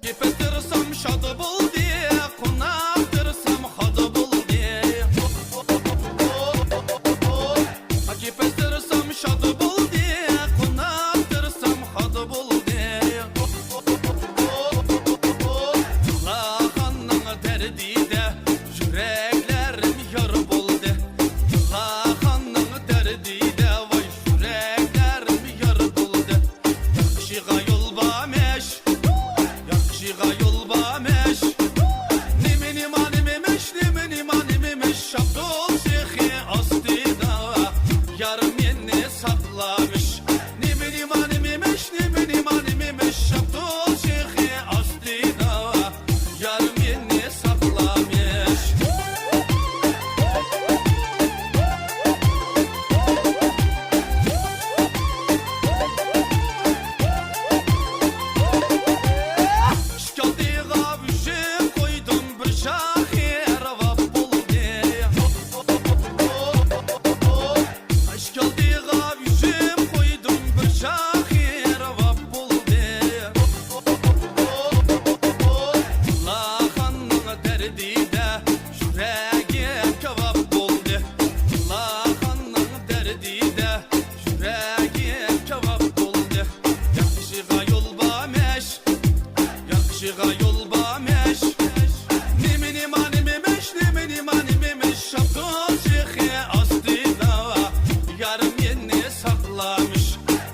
Gepetirsem şadı bul diye, konaktırsam hadı bul diye. Gepetirsem şadı bul diye, konaktırsam hadı bul diye. Lahanın derdide, yüreklerim yar buldu. Lahanın derdide, vay yüreklerim yar buldu. Yakşığa yol bameş, yakşığa yol bameş. Nimin iman imemiş, nimin iman imemiş. Şabdol şeyhi astida, yarım yeni saklamış. Nimin iman imemiş, nimin iman imemiş. Şabdol şeyhi astida, yarım yeni saklamış. Şkaldiğa vücum koydum bir şahir vap buldu. Şkaldiğa vücum koydum bir şahir vap buldu. Lahanın derdide yüreğim kebap buldu. Lahanın derdide yüreğim kebap buldu. Yakşığa yol bameş, yakşığa yol bameş. Nimin iman imemiş, nimin iman imemiş. Şabdol şeyhi astida, yarım yeni saklamış.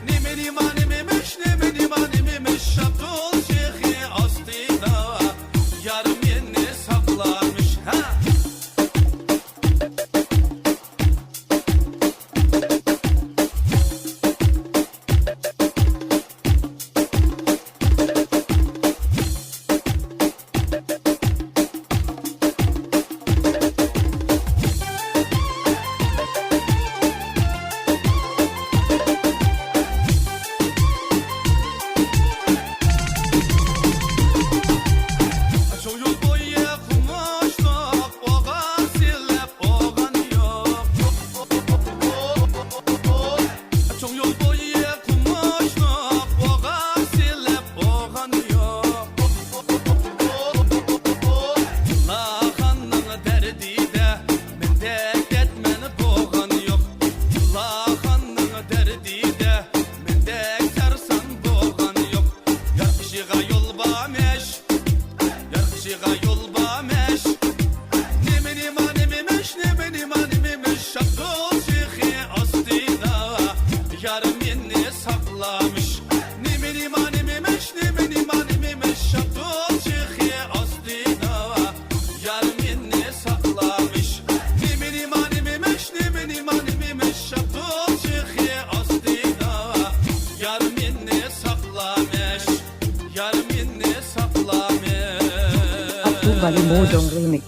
Nimin iman imemiş, nimin iman imemiş. Şabdol şeyhi astida, yarım yeni saklamış. Ha! Çok yol boyu kumuştuk, oğan silip oğan yok. Çok yol boyu kumuştuk, oğan silip oğan yok. Lahanın derdide, mendek etmeni boğan yok. Lahanın derdide, mendek tersan boğan yok. Yakşığa yol bameş, yakşığa yol bameş. Nimin iman imemiş, nimin iman imemiş. Şabdol şeyhi astida, yarım yeni saklamış. Nimin iman imemiş, nimin iman imemiş. Şabdol şeyhi astida, yarım yeni saklamış. Nimin iman imemiş, nimin iman imemiş. Şabdol şeyhi astida, yarım yeni saklamış. Yarım yeni saklamış. Abdul Valimodong Remix.